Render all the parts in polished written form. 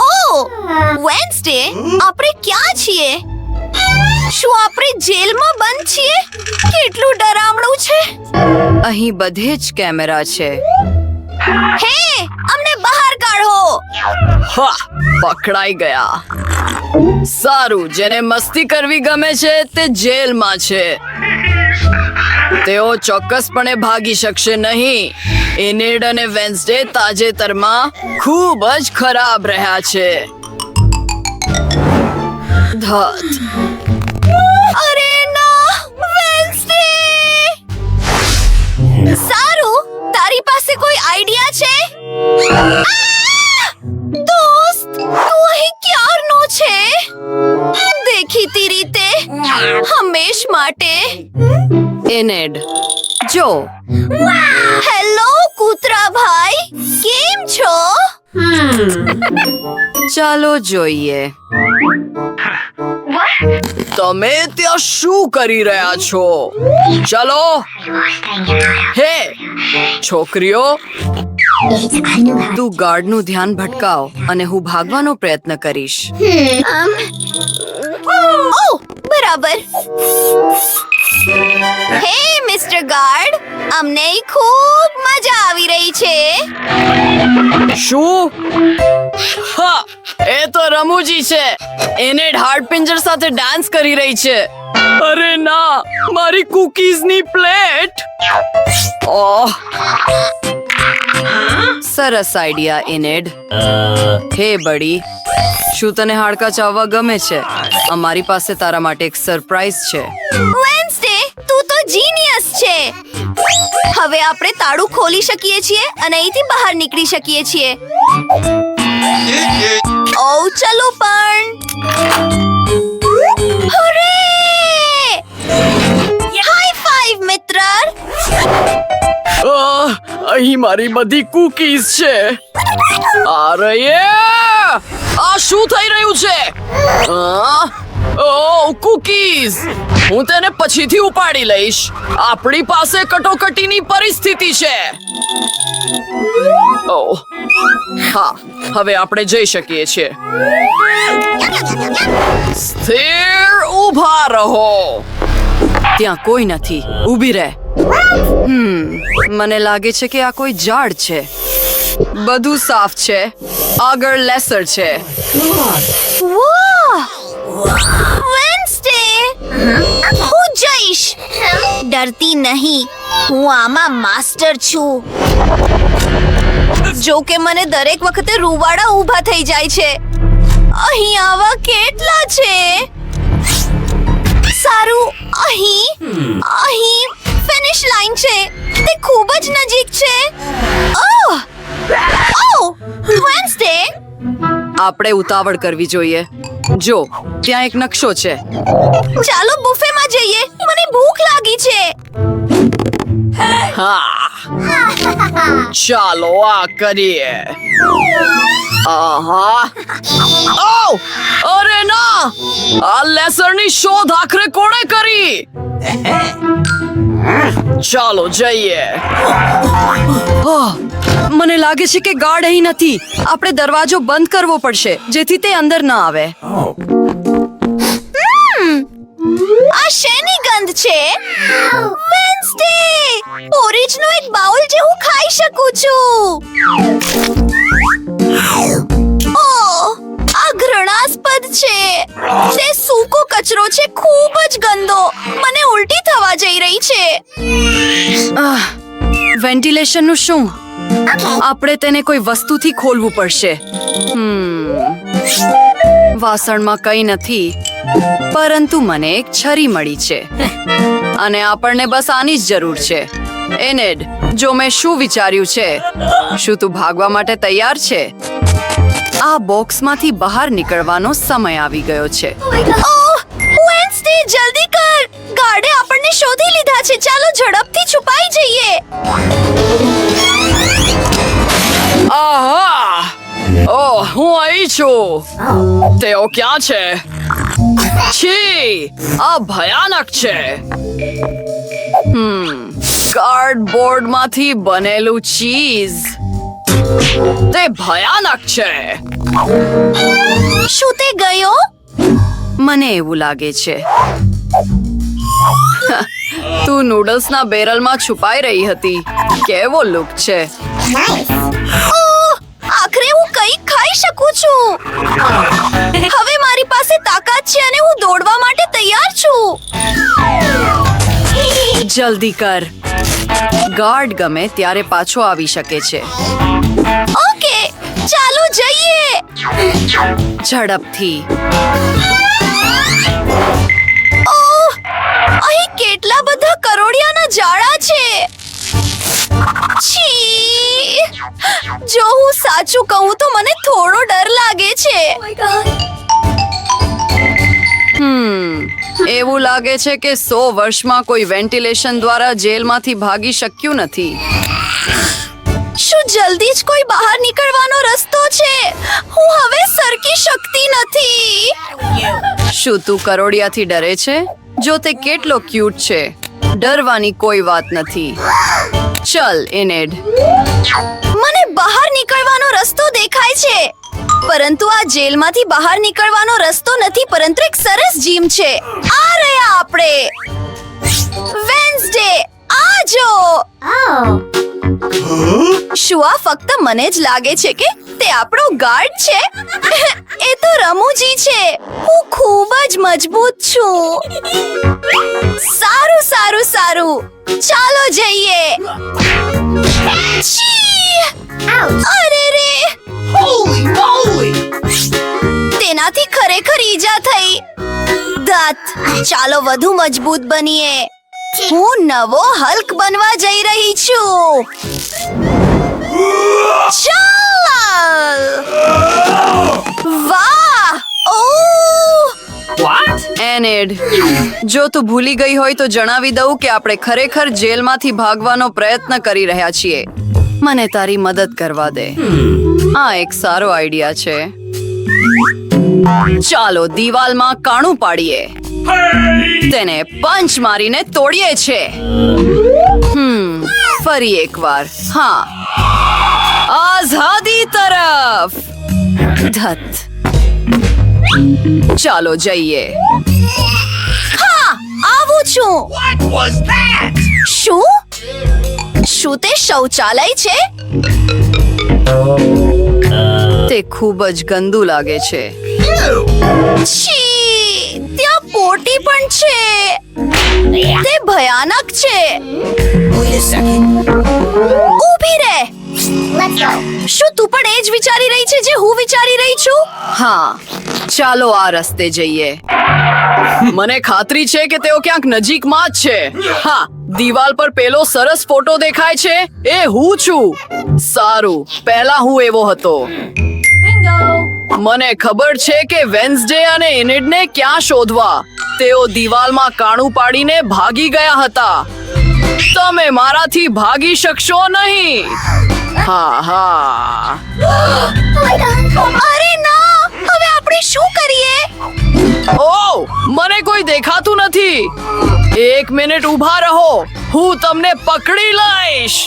ઓ Wednesday, આપણે ક્યાં છીએ? શું આપણે જેલમાં બંધ છીએ? કેટલું ડરામણું છે. અહીં બધે જ કેમેરા છે. હે, અમને બહાર કાઢો. હા, પકડાઈ ગયા. સારું, જેને મસ્તી કરવી ગમે છે તે જેલમાં છે. તેઓ ચોક્કસપણે ભાગી શકશે નહીં. એનેડ અને વેન્સડે તાજેતરમાં ખૂબ જ ખરાબ રહ્યા છે. ધત. અરે ના, વેન્સડે. સારું, તારી પાસે કોઈ આઈડિયા છે? દોસ્ત, તું અહીં ક્યારનો છે? દેખીતી રીતે હંમેશ માટે. એનેડ, જો. હેલો કૂતરા ભાઈ, કેમ છો? ચાલો જોઈએ. તમે ત્યાં શું કરી રહ્યા છો? ચાલો. હે છોકરીઓ, તું ગાર્ડનું ધ્યાન ભટકાવ અને હું ભાગવાનો પ્રયત્ન કરીશ. ઓહ, બરાબર. હે મિસ્ટર ગાર્ડ, અમને ખૂબ મજા આવી રહી છે. શું? હા, એ તો રમૂજી છે. એને હાડપિંજર સાથે ડાન્સ કરી રહી છે. અરે ના, મારી કૂકીઝની પ્લેટ. ઓહ, સરસ આઈડિયા એનેડ. હે બડી, શું તને હાડકા ચાવવા ગમે છે? અમારી પાસે તારા માટે એક સરપ્રાઈઝ છે. વેન્સડે, તું તો જીનિયસ છે. હવે આપણે તાળું ખોલી શકીએ છીએ અને અહીંથી બહાર નીકળી શકીએ છીએ. ઓ ચલો પણ. હુર્રે! હાઈ ફાઈવ મિત્ર. અહીં મારી બધી કૂકીઝ છે. અરે આ શું થઈ રહ્યું છે? ઓહ, કૂકીઝ. હું તેને પછીથી ઉપાડી લઈશ. આપણી પાસે કટોકટીની પરિસ્થિતિ છે. ઓહ, હા, હવે આપણે જઈ શકીએ છીએ. સ્થિર ઊભા રહો. ત્યાં કોઈ નથી. ઊભી રહે. મને લાગે છે કે આ કોઈ ઝાડ છે. બધું સાફ છે. આગળ લેસર છે. વાહ! વેન્સડે, હું જઈશ. ડરતી નહીં, હું આમાં માસ્ટર છું. જો કે મને દરેક વખતે રૂવાડા ઊભા થઈ જાય છે. અહીં આવા કેટલા છે? સારું, અહીં ફિનિશ લાઈન છે. તે ખૂબ જ નજીક છે. ઓહ, વેન્સડે, આપણે ઉતાવળ કરવી જોઈએ. જો, ત્યાં એક નકશો છે. ચાલો બુફેમાં જઈએ. મને ભૂખ લાગી છે. હા, ચાલો આ કરીએ. આહા. ઓહ, અરે ના, આ લેસરની શોધ આખરે કોણે કરી? ચાલો જઈએ. મને લાગે છે કે ગાર્ડ અહીં નથી. આપણે દરવાજો બંધ કરવો પડશે જેથી તે અંદર ન આવે. આ શેની ગંધ છે? વેન્સડે, પોરીજનો એક બાઉલ જે હું ખાઈ શકું છું. ઓહ, આ ઘૃણાસ્પદ છે. તે સૂકો કચરો છે, ખૂબ જ ગંદો. મને ઉલટી થવા જઈ રહી છે. વેન્ટિલેશનનું શું? આપણે તેને કોઈ વસ્તુથી ખોલવું પડશે. વાસણમાં કંઈ નથી, પરંતુ મને એક છરી મળી છે અને આપણને બસ આની જ જરૂર છે. એનેડ, જો મેં શું વિચાર્યું છે? શું તું ભાગવા માટે તૈયાર છે? આ બોક્સમાંથી બહાર નીકળવાનો સમય આવી ગયો છે. ઓહ, વેન્સડે, જલ્દી કર. ગાર્ડે આપણને શોધી લીધા છે. ચાલો ઝડપથી છુપાઈ જઈએ. આહા! ઓહ, હું અહીં છું. તેઓ ક્યાં છે? છી, આ ભયાનક છે. કાર્ડબોર્ડમાંથી બનેલું ચીઝ. તે ભયાનક છે. શું તે ગયો? મને એવું લાગે છે તું નૂડલ્સના બેરલમાં છુપાઈ રહી હતી. કેવો લુક છે. ઓહ, આખરે હું કંઈક ખાઈ શકું છું. હવે મારી પાસે તાકાત છે અને હું દોડવા માટે તૈયાર છું. જલ્દી કર. ગાર્ડ ગમે ત્યારે પાછો આવી શકે છે. ઓકે, ચાલો જઈએ. ઝડપથી. ઓહ, અહીં કેટલા બધા કરોડિયાના જાળા છે. છી! જો હું સાચું કહું તો મને થોડો ડર લાગે છે. એવું લાગે છે કે 100 વર્ષમાં કોઈ વેન્ટિલેશન દ્વારા જેલમાંથી ભાગી શક્યું નથી. શું જલ્દી જ કોઈ બહાર નીકળવાનો રસ્તો છે? હું હવે સરકી શકતી નથી. શું તું કરોડિયાથી ડરે છે? જો તે કેટલો ક્યુટ છે. ડરવાની કોઈ વાત નથી. ચલ એનેડ. મને બહાર નીકળવાનો રસ્તો દેખાય છે, પરંતુ આ જેલમાંથી બહાર નીકળવાનો રસ્તો નથી, પરંતુ એક સરસ જીમ છે. આ રહ્યા આપણે. વેન્સડે, આજો. શું આ ફક્ત મને જ લાગે છે કે તે આપણો ગાર્ડ છે? એ તો રમૂજી છે. હું ખૂબ જ મજબૂત છું. સારું સારું સારું, ચાલો જઈએ. છી! અરે રે! તેનાથી ખરેખર ઈજા થઈ. દાંત, ચાલો વધુ મજબૂત બનીએ. હું નવો હલ્ક બનવા જઈ રહી છું. ચાલ! વાહ! ઓહ! એનેડ, જો તું ભૂલી ગઈ હોય તો જણાવી દઉં કે આપણે ખરેખર જેલમાંથી ભાગવાનો પ્રયત્ન કરી રહ્યા છીએ. મને તારી મદદ કરવા દે. આ એક સારો આઈડિયા છે. ચાલો દિવાલમાં કાણું પાડીએ. તેને પંચ મારીને તોડીએ છે. ફરી એકવાર. હા, આઝાદી તરફ. ધત. ચાલો જઈએ. હા, આવું છું. શું? શું તે શૌચાલય છે? તે ખૂબ જ ગંદુ લાગે છે. છી! ત્યાં પોટી પણ છે. તે ભયાનક છે. ઊભી રહે. શું તું પણ એ જ વિચારી રહી છે જે હું વિચારી રહી છું? હા, ચાલો આ રસ્તે જઈએ. મને ખાતરી છે કે તેઓ ક્યાંક નજીકમાં જ છે. હા, દિવાલ પર પેલો સરસ ફોટો દેખાય છે. એ હું છું. સારું, પહેલા હું એવો હતો. મને ખબર છે કે વેન્સડે અને એનિડને ક્યાં શોધવા. તેઓ દિવાલમાં કાણું પાડીને ભાગી ગયા હતા. તમે મારાથી ભાગી શકશો નહીં. હા હા. અરે ના! હવે આપણે શું કરીએ? ઓહ, મને કોઈ દેખાતું નથી. 1 મિનિટ ઊભા રહો. હું તમને પકડી લઈશ.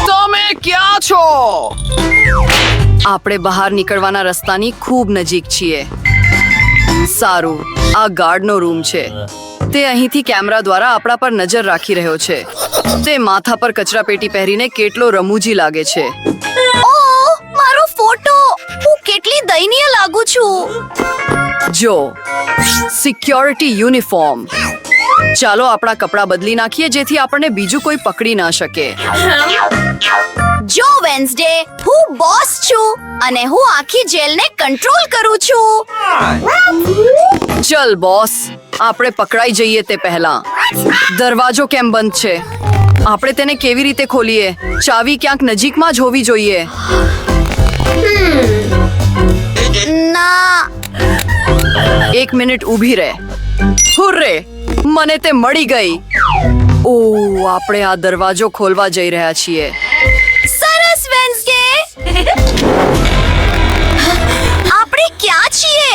તમે ક્યાં છો? આપણે બહાર નીકળવાના રસ્તાની ખૂબ નજીક છીએ. સારું, આ ગાર્ડનો રૂમ છે. તે અહીંથી કેમેરા દ્વારા આપણા પર નજર રાખી રહ્યો છે. તે માથા પર કચરાપેટી પહેરીને કેટલો રમૂજી લાગે છે. ઓહ, મારો ફોટો! હું કેટલી દયનીય લાગુ છું. જો, સિક્યોરિટી યુનિફોર્મ. ચાલો આપણા કપડાં બદલી નાખીએ જેથી આપણને બીજું કોઈ પકડી ના શકે. જો વેન્સડે, હું બોસ છું અને હું આખી જેલને કંટ્રોલ કરું છું. ચલ બોસ, આપણે પકડાઈ જઈએ તે પહેલા. દરવાજો કેમ બંધ છે? આપણે તેને કેવી રીતે ખોલીએ? ચાવી ક્યાંક નજીકમાં જ હોવી જોઈએ. ના. 1 મિનિટ ઊભી રહે. હુર્રે, મને તે મળી ગઈ. ઓહ, આપણે આ દરવાજો ખોલવા જઈ રહ્યા છીએ. સરસ વેન્સડે. આપણે ક્યાં છીએ?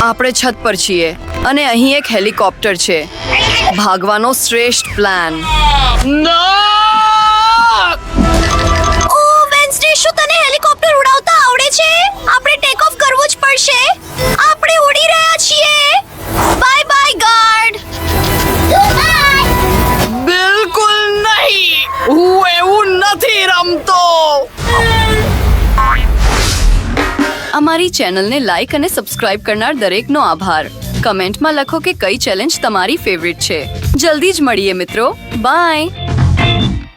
આપણે છત પર છીએ અને અહીં એક હેલિકોપ્ટર છે. ભાગવાનો શ્રેષ્ઠ પ્લાન. ઓ વેન્સડે, શું તને હેલિકોપ્ટર ઉડાવતા આવડે છે? આપણે ટેક ઓફ કરવું જ પડશે. આપણે ઉડી રહ્યા છીએ. Bye bye guard. બિલકુલ નહીં, હું એવું નથી રમતો. અમારી ચેનલને લાઈક અને સબસ્ક્રાઇબ કરનાર દરેકનો આભાર. કમેન્ટમાં લખો કે કઈ ચેલેન્જ તમારી ફેવરિટ છે. જલ્દી જ મળીએ મિત્રો. બાય.